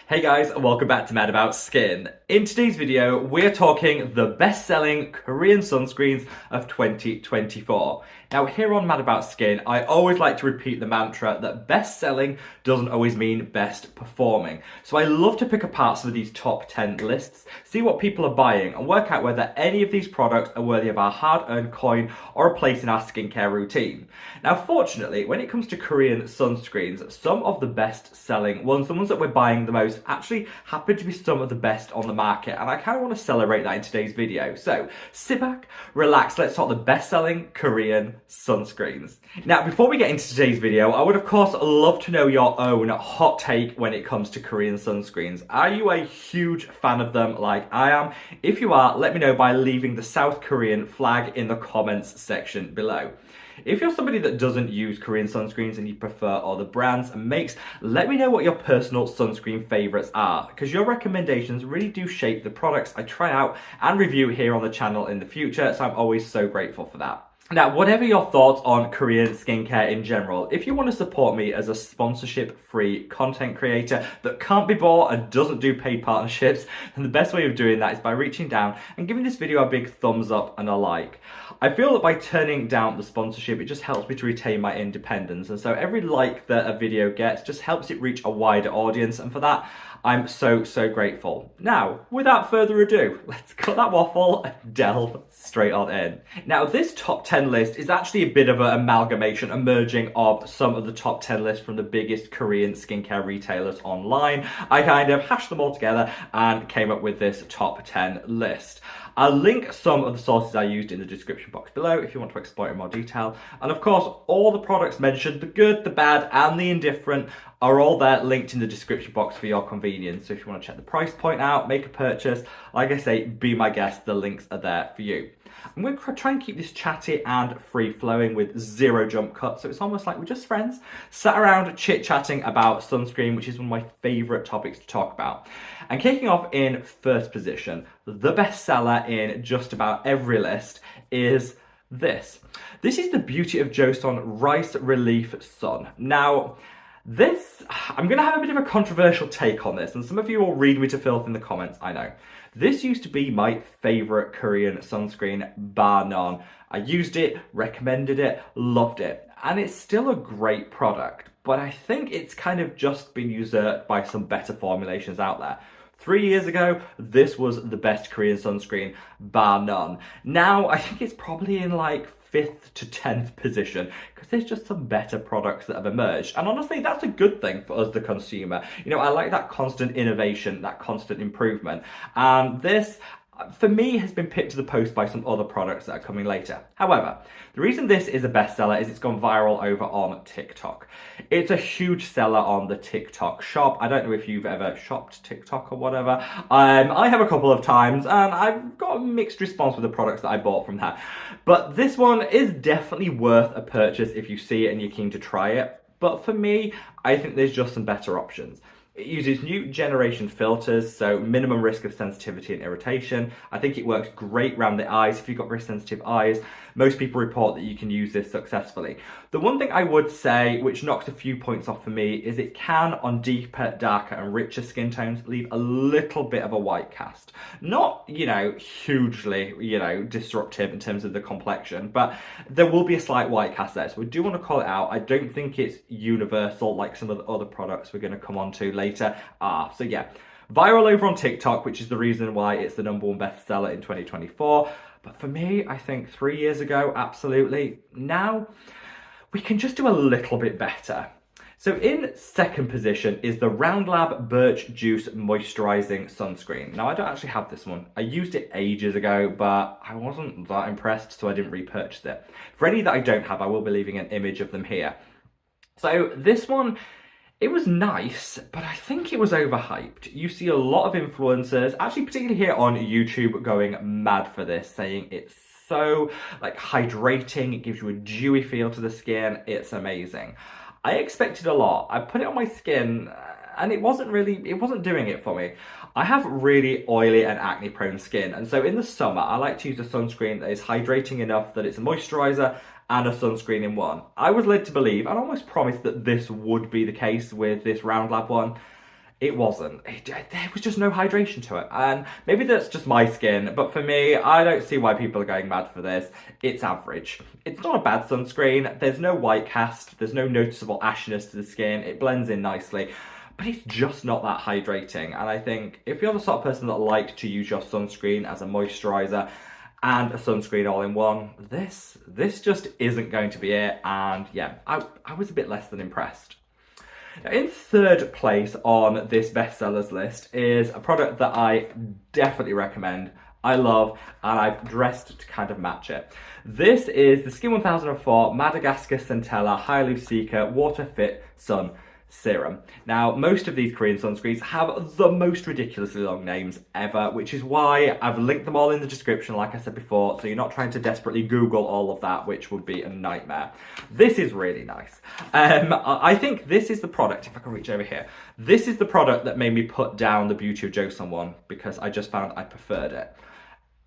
Hey guys, and welcome back to Mad About Skin. In today's video, we're talking the best-selling Korean sunscreens of 2024. Now here on Mad About Skin, I always like to repeat the mantra that best-selling doesn't always mean best performing. So I love to pick apart some of these top 10 lists, see what people are buying, and work out whether any of these products are worthy of our hard-earned coin or a place in our skincare routine. Now fortunately, when it comes to Korean sunscreens, some of the best-selling ones, the ones that we're buying the most, actually happen to be some of the best on the market, and I kind of want to celebrate that in today's video. So sit back, relax, let's talk the best-selling Korean sunscreens. Now before we get into today's video, I would of course love to know your own hot take when it comes to Korean sunscreens. Are you a huge fan of them like I am? If you are, let me know by leaving the South Korean flag in the comments section below. If you're somebody that doesn't use Korean sunscreens and you prefer other brands and makes, let me know what your personal sunscreen favourites are, because your recommendations really do shape the products I try out and review here on the channel in the future, so I'm always so grateful for that. Now, whatever your thoughts on Korean skincare in general, if you want to support me as a sponsorship-free content creator that can't be bought and doesn't do paid partnerships, then the best way of doing that is by reaching down and giving this video a big thumbs up and a like. I feel that by turning down the sponsorship, it just helps me to retain my independence, and so every like that a video gets just helps it reach a wider audience, and for that, I'm so grateful. Now, without further ado, let's cut that waffle and delve straight on in. Now, this top 10 list is actually a bit of an amalgamation, a merging of some of the top 10 lists from the biggest Korean skincare retailers online. I kind of hashed them all together and came up with this top 10 list. I'll link some of the sources I used in the description box below if you want to explore it in more detail. And of course, all the products mentioned, the good, the bad, and the indifferent, are all there linked in the description box for your convenience. So if you want to check the price point out, make a purchase, like I say, be my guest, the links are there for you. I'm going to try and keep this chatty and free-flowing with zero jump cuts, so it's almost like we're just friends, sat around chit-chatting about sunscreen, which is one of my favourite topics to talk about. And kicking off in first position, the bestseller in just about every list is this. This is the Beauty of Joseon Rice Relief Sun. Now, I'm going to have a bit of a controversial take on this, and some of you will read me to filth in the comments, I know. This used to be my favourite Korean sunscreen, bar none. I used it, recommended it, loved it, and it's still a great product, but I think it's kind of just been usurped by some better formulations out there. 3 years ago, this was the best Korean sunscreen, bar none. Now, I think it's probably in like 5th to 10th position because there's just some better products that have emerged, and honestly that's a good thing for us the consumer. You know, I like that constant innovation, that constant improvement, and this for me has been picked to the post by some other products that are coming later. However, the reason this is a bestseller is it's gone viral over on TikTok. It's a huge seller on the TikTok shop. I don't know if you've ever shopped TikTok or whatever. I have a couple of times and I've got a mixed response with the products that I bought from that. But this one is definitely worth a purchase if you see it and you're keen to try it. But for me, I think there's just some better options. It uses new generation filters, so minimum risk of sensitivity and irritation. I think it works great around the eyes. If you've got very sensitive eyes, most people report that you can use this successfully. The one thing I would say, which knocks a few points off for me, is it can, on deeper, darker and richer skin tones, leave a little bit of a white cast. Not, hugely, disruptive in terms of the complexion, but there will be a slight white cast there. So we do want to call it out. I don't think it's universal like some of the other products we're going to come on to later are. So yeah, viral over on TikTok, which is the reason why it's the #1 bestseller in 2024. But for me, I think 3 years ago, absolutely. Now, we can just do a little bit better. So in second position is the Round Lab Birch Juice Moisturizing Sunscreen. Now, I don't actually have this one. I used it ages ago, but I wasn't that impressed, so I didn't repurchase it. For any that I don't have, I will be leaving an image of them here. So this one, it was nice, but I think it was overhyped. You see a lot of influencers, actually particularly here on YouTube, going mad for this, saying it's so hydrating, it gives you a dewy feel to the skin, it's amazing. I expected a lot. I put it on my skin and it wasn't doing it for me. I have really oily and acne prone skin, and so in the summer I like to use a sunscreen that is hydrating enough that it's a moisturizer and a sunscreen in one. I was led to believe and almost promised that this would be the case with this Round Lab one. It wasn't. There was just no hydration to it. And maybe that's just my skin, but for me, I don't see why people are going mad for this. It's average. It's not a bad sunscreen. There's no white cast. There's no noticeable ashiness to the skin. It blends in nicely. But it's just not that hydrating. And I think if you're the sort of person that likes to use your sunscreen as a moisturizer and a sunscreen all in one, this just isn't going to be it. And yeah, I was a bit less than impressed. Now, in third place on this bestsellers list is a product that I definitely recommend, I love, and I've dressed to kind of match it. This is the Skin 1004 Madagascar Centella Hyaluronic Water Fit Sun Serum. Now, most of these Korean sunscreens have the most ridiculously long names ever, which is why I've linked them all in the description, like I said before, so you're not trying to desperately Google all of that, which would be a nightmare. This is really nice. I think this is the product, if I can reach over here, this is the product that made me put down the Beauty of Joseon one, because I just found I preferred it.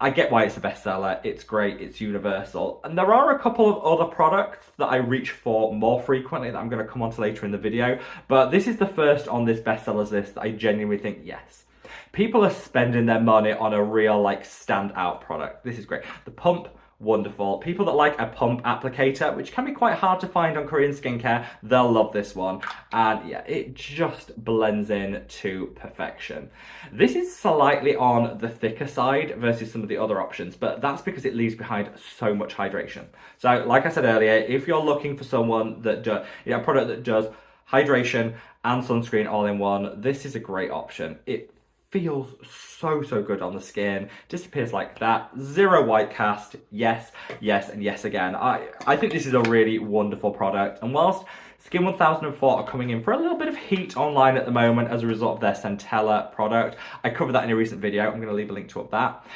I get why it's a bestseller, it's great, it's universal. And there are a couple of other products that I reach for more frequently that I'm going to come on to later in the video, but this is the first on this bestsellers list that I genuinely think, yes, people are spending their money on a real, like, standout product. This is great. The pump, wonderful. People that like a pump applicator, which can be quite hard to find on Korean skincare, they'll love this one. And yeah, it just blends in to perfection. This is slightly on the thicker side versus some of the other options, but that's because it leaves behind so much hydration. So like I said earlier, if you're looking for someone that does, a product that does hydration and sunscreen all in one, this is a great option. It feels so good on the skin, disappears like that, zero white cast, yes, yes, and yes again. I think this is a really wonderful product, and whilst Skin 1004 are coming in for a little bit of heat online at the moment as a result of their Centella product, I covered that in a recent video, I'm going to leave a link to that.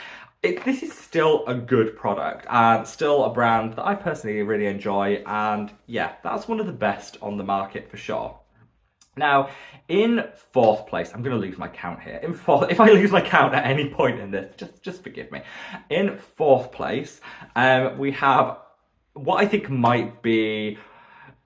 This is still a good product and still a brand that I personally really enjoy, and yeah, that's one of the best on the market for sure. Now, in fourth place, I'm going to lose my count here. In fourth, if I lose my count at any point in this, just forgive me. In fourth place, we have what I think might be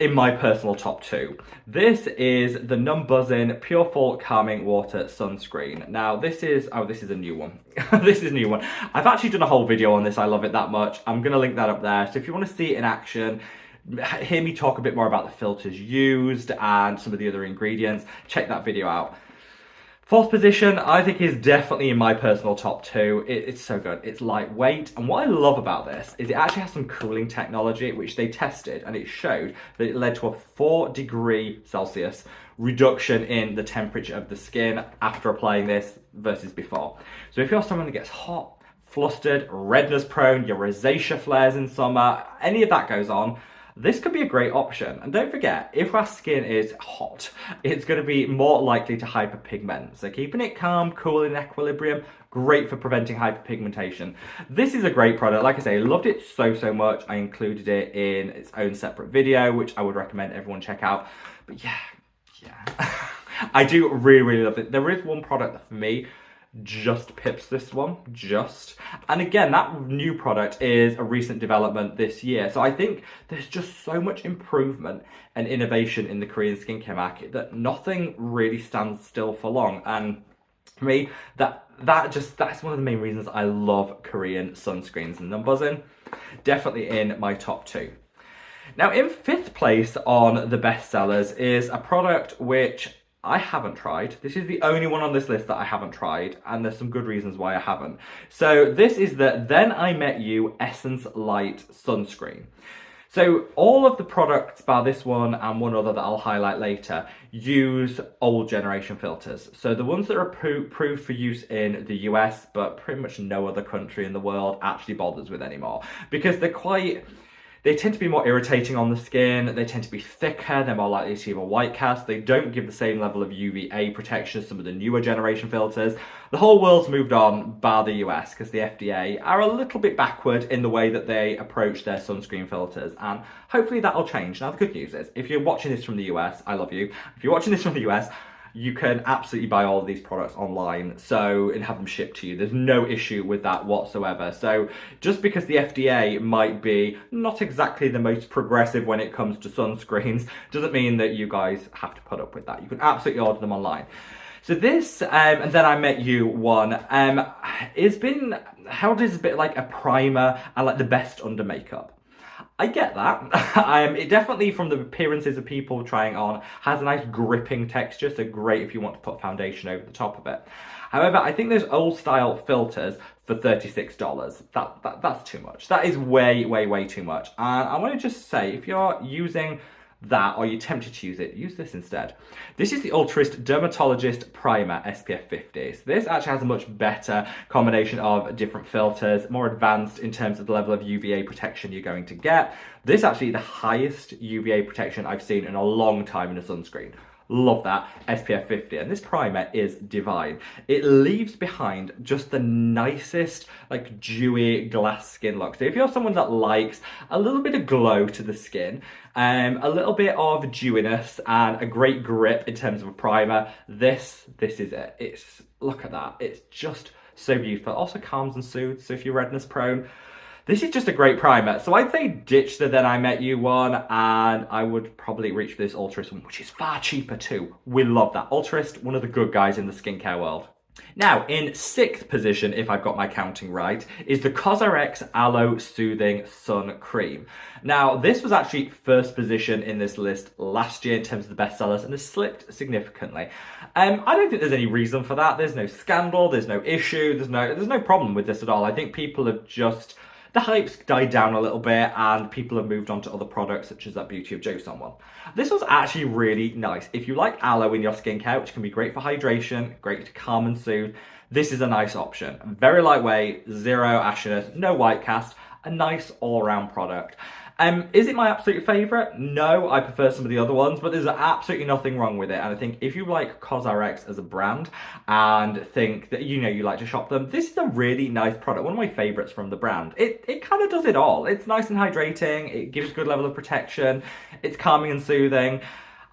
in my personal top two. This is the Numbuzin Pure Full Calming Water Sunscreen. Now, this is a new one. This is a new one. I've actually done a whole video on this. I love it that much. I'm going to link that up there. So if you want to see it in action, hear me talk a bit more about the filters used and some of the other ingredients, check that video out. Fourth position, I think, is definitely in my personal top two. It's so good. It's lightweight, and what I love about this is it actually has some cooling technology, which they tested, and it showed that it led to a 4°C reduction in the temperature of the skin after applying this versus before. So if you're someone that gets hot, flustered, redness prone, your rosacea flares in summer, any of that goes on, this could be a great option. And don't forget, if our skin is hot, it's going to be more likely to hyperpigment. So keeping it calm, cool, in equilibrium, great for preventing hyperpigmentation. This is a great product. Like I say, I loved it so much. I included it in its own separate video, which I would recommend everyone check out. But yeah. I do really love it. There is one product that for me just pips this one, and again, that new product is a recent development this year, so I think there's just so much improvement and innovation in the Korean skincare market that nothing really stands still for long. And for me, that's one of the main reasons I love Korean sunscreens, and numbuzin definitely in my top two. Now, in fifth place on the bestsellers is a product which I haven't tried. This is the only one on this list that I haven't tried, and there's some good reasons why I haven't. So this is the Then I Met You Essence Light Sunscreen. So all of the products, bar this one and one other that I'll highlight later, use old generation filters. So the ones that are approved for use in the US, but pretty much no other country in the world actually bothers with anymore, because they tend to be more irritating on the skin, they tend to be thicker, they're more likely to have a white cast, they don't give the same level of UVA protection as some of the newer generation filters. The whole world's moved on, bar the US, because the FDA are a little bit backward in the way that they approach their sunscreen filters, and hopefully that'll change. Now, the good news is, if you're watching this from the US, I love you. If you're watching this from the US, you can absolutely buy all of these products online and have them shipped to you. There's no issue with that whatsoever. So just because the FDA might be not exactly the most progressive when it comes to sunscreens doesn't mean that you guys have to put up with that. You can absolutely order them online. So this, and then I Met You one, it's been held as a bit like a primer and like the best under makeup. I get that. It definitely, from the appearances of people trying on, has a nice gripping texture, so great if you want to put foundation over the top of it. However, I think those old style filters for $36, that's too much. That is way, way, way too much. And I want to just say, if you're using that or you're tempted to use it, use this instead. This is the Ultrist Dermatologist Primer SPF 50. So this actually has a much better combination of different filters, more advanced in terms of the level of UVA protection you're going to get. This actually the highest UVA protection I've seen in a long time in a sunscreen. Love that, SPF 50, and this primer is divine. It leaves behind just the nicest, like, dewy glass skin look. So if you're someone that likes a little bit of glow to the skin, a little bit of dewiness and a great grip in terms of a primer, this is it. Look at that, it's just so beautiful. It also calms and soothes, so if you're redness prone, this is just a great primer. So I'd say ditch the Then I Met You one, and I would probably reach for this Ultrist one, which is far cheaper too. We love that. Ultrist, one of the good guys in the skincare world. Now, in 6th position, if I've got my counting right, is the cosrx Aloe Soothing Sun Cream. Now, this was actually 1st position in this list last year in terms of the bestsellers, and has slipped significantly. I don't think there's any reason for that. There's no scandal, there's no issue, there's no problem with this at all. I think people have just... the hype's died down a little bit and people have moved on to other products such as that Beauty of Joseon one. This was actually really nice. If you like aloe in your skincare, which can be great for hydration, great to calm and soothe, this is a nice option. Very lightweight, zero ashiness, no white cast, a nice all-round product. Is it my absolute favourite? No, I prefer some of the other ones, but there's absolutely nothing wrong with it. And I think if you like cosrx as a brand and think that, you know, you like to shop them, this is a really nice product. One of my favourites from the brand. It kind of does it all. It's nice and hydrating. It gives a good level of protection. It's calming and soothing.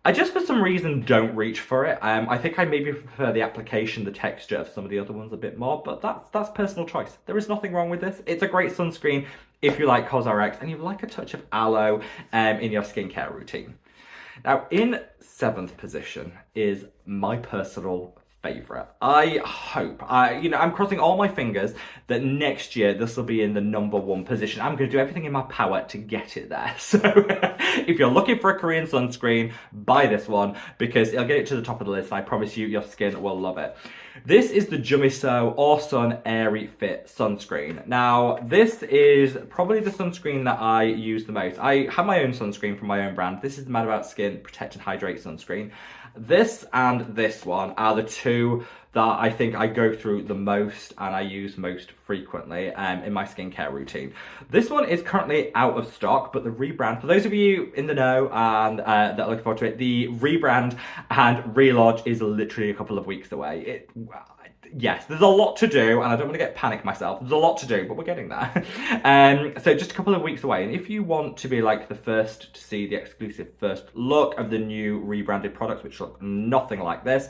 I just, for some reason, don't reach for it. I think I maybe prefer the application, the texture of some of the other ones a bit more, but that's personal choice. There is nothing wrong with this. It's a great sunscreen if you like cosrx and you like a touch of aloe in your skincare routine. Now, in 7th position is my personal favourite. I hope, I'm crossing all my fingers that next year this will be in the #1 position. I'm going to do everything in my power to get it there. So if you're looking for a Korean sunscreen, buy this one because it'll get it to the top of the list. I promise you, your skin will love it. This is the Jumiso Awesome Airy Fit sunscreen. Now, this is probably the sunscreen that I use the most. I have my own sunscreen from my own brand. This is the Mad About Skin Protect and Hydrate sunscreen. This and this one are the two that I think I go through the most and I use most frequently in my skincare routine. This one is currently out of stock, but the rebrand, for those of you in the know and that are looking forward to it, the rebrand and relaunch is literally a couple of weeks away. Yes, there's a lot to do, and I don't want to get panicked myself. There's a lot to do, but we're getting there. So just a couple of weeks away, and if you want to be like the first to see the exclusive first look of the new rebranded products, which look nothing like this,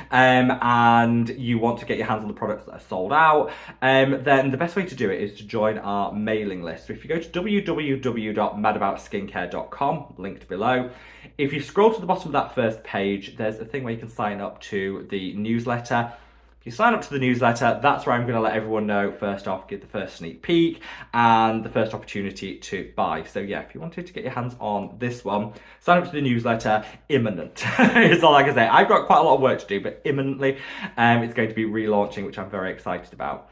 and you want to get your hands on the products that are sold out, then the best way to do it is to join our mailing list. So if you go to www.madaboutskincare.com, linked below, if you scroll to the bottom of that first page, there's a thing where you can sign up to the newsletter. You sign up to the newsletter, that's where I'm going to let everyone know first off, get the first sneak peek and the first opportunity to buy. So yeah, if you wanted to get your hands on this one, sign up to the newsletter, imminent is all I can say. I've got quite a lot of work to do, but imminently it's going to be relaunching, which I'm very excited about.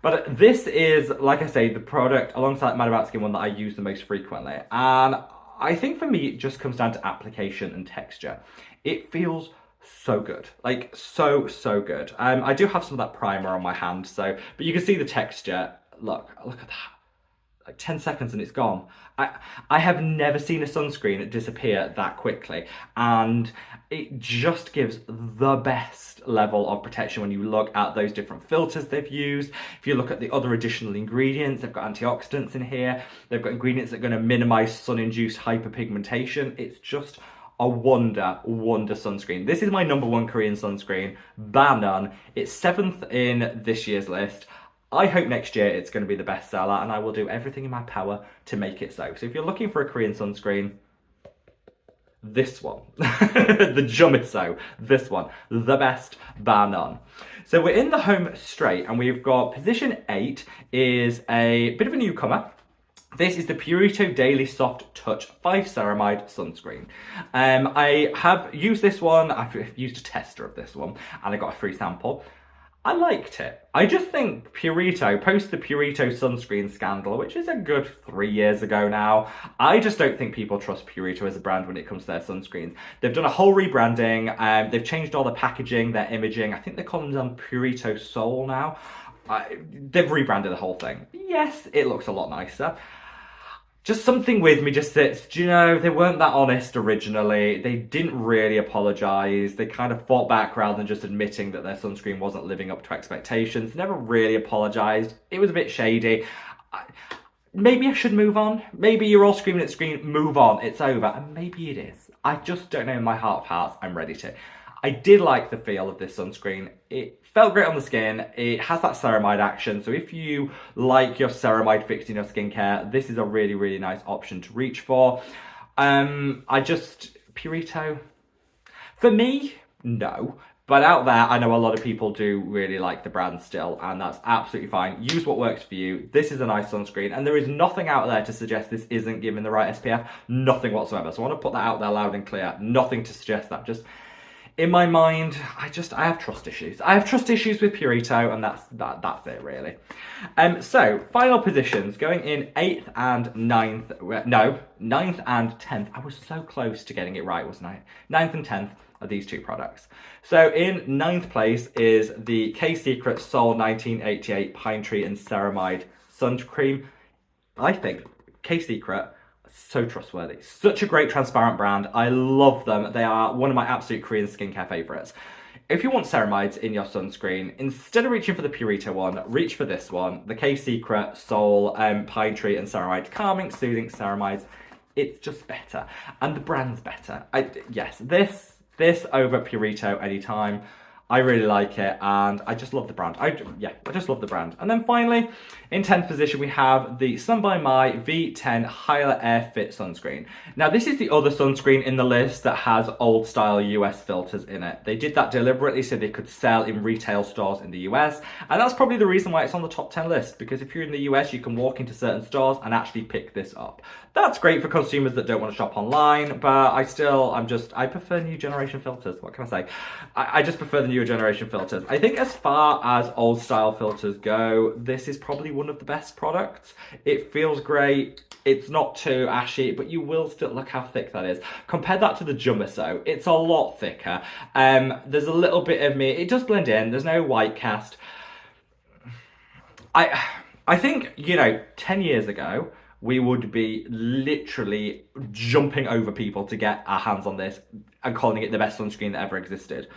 But this is, like I say, the product alongside Mad About Skin one that I use the most frequently. And I think for me, it just comes down to application and texture. It feels so good, like so good. I do have some of that primer on my hand, so but you can see the texture. Look at that, like 10 seconds and it's gone. I have never seen a sunscreen disappear that quickly, and it just gives the best level of protection when you look at those different filters they've used. If you look at the other additional ingredients, they've got antioxidants in here, they've got ingredients that are going to minimize sun-induced hyperpigmentation. It's just a wonder sunscreen. This is my #1 Korean sunscreen, bar none. It's 7th in this year's list. I hope next year it's going to be the bestseller, and I will do everything in my power to make it so. So if you're looking for a Korean sunscreen, this one. The Jumiso, this one. The best, bar none. So we're in the home straight, and we've got position 8 is a bit of a newcomer. This is the Purito Daily Soft Touch 5 Ceramide Sunscreen. I have used this one, I've used a tester of this one, and I got a free sample. I liked it. I just think Purito, post the Purito sunscreen scandal, which is a good 3 years ago now, I just don't think people trust Purito as a brand when it comes to their sunscreens. They've done a whole rebranding, they've changed all the packaging, their imaging. I think they call them Purito Soul now. They've rebranded the whole thing. Yes, it looks a lot nicer. Just something with me just sits, do you know, they weren't that honest originally. They didn't really apologise. They kind of fought back rather than just admitting that their sunscreen wasn't living up to expectations. Never really apologised. It was a bit shady. Maybe I should move on. Maybe you're all screaming at the screen, move on, it's over. And maybe it is. I just don't know in my heart of hearts, I'm ready to. I did like the feel of this sunscreen. It felt great on the skin. It has that ceramide action. So if you like your ceramide fixed in your skincare, this is a really, really nice option to reach for. Purito, for me, no. But out there, I know a lot of people do really like the brand still, and that's absolutely fine. Use what works for you. This is a nice sunscreen, and there is nothing out there to suggest this isn't giving the right SPF. Nothing whatsoever. So I want to put that out there loud and clear. Nothing to suggest that. Just in my mind, I have trust issues. I have trust issues with Purito, and that's it really. So final positions going in 8th and 9th. No, 9th and 10th. I was so close to getting it right, wasn't I? 9th and 10th are these two products. So in 9th place is the K-Secret Sol 1988 Pine Tree and Ceramide Sun Cream. I think K-Secret, so trustworthy. Such a great transparent brand. I love them. They are one of my absolute Korean skincare favorites. If you want ceramides in your sunscreen, instead of reaching for the Purito one, reach for this one. The K-Secret Sol Pine Tree and Ceramide. Calming, soothing ceramides. It's just better. And the brand's better. Yes, this over Purito anytime. I really like it, and I just love the brand. I just love the brand. And then finally, in 10th position, we have the Sun by My V10 Hyla Air Fit Sunscreen. Now, this is the other sunscreen in the list that has old style US filters in it. They did that deliberately so they could sell in retail stores in the US, and that's probably the reason why it's on the top 10 list, because if you're in the US, you can walk into certain stores and actually pick this up. That's great for consumers that don't want to shop online, but I prefer new generation filters. What can I say? I just prefer the newer generation filters. I think as far as old style filters go, this is probably one of the best products. It feels great. It's not too ashy, but you will still look how thick that is. Compare that to the Jumiso. It's a lot thicker. There's a little bit of me. It does blend in. There's no white cast. I think, 10 years ago, we would be literally jumping over people to get our hands on this and calling it the best sunscreen that ever existed.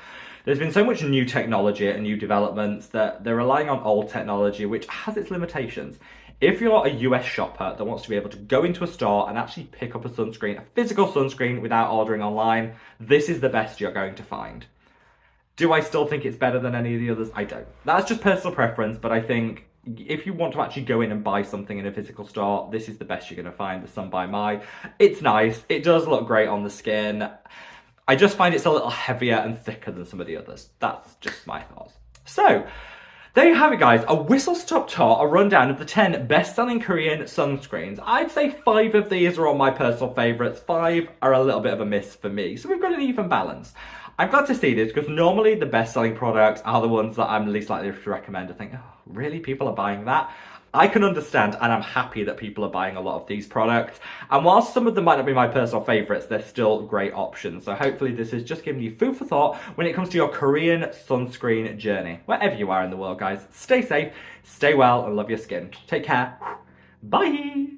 There's been so much new technology and new developments that they're relying on old technology, which has its limitations. If you're a US shopper that wants to be able to go into a store and actually pick up a sunscreen, a physical sunscreen without ordering online, this is the best you're going to find. Do I still think it's better than any of the others? I don't. That's just personal preference, but I think if you want to actually go in and buy something in a physical store, this is the best you're going to find, the Sun by My. It's nice. It does look great on the skin. I just find it's a little heavier and thicker than some of the others. That's just my thoughts. So, there you have it, guys. A whistle-stop tour, a rundown of the 10 best-selling Korean sunscreens. I'd say 5 of these are all my personal favourites. 5 are a little bit of a miss for me. So we've got an even balance. I'm glad to see this because normally the best-selling products are the ones that I'm least likely to recommend. I think, oh, really? People are buying that? I can understand, and I'm happy that people are buying a lot of these products. And whilst some of them might not be my personal favourites, they're still great options. So hopefully this is just giving you food for thought when it comes to your Korean sunscreen journey. Wherever you are in the world, guys, stay safe, stay well, and love your skin. Take care. Bye!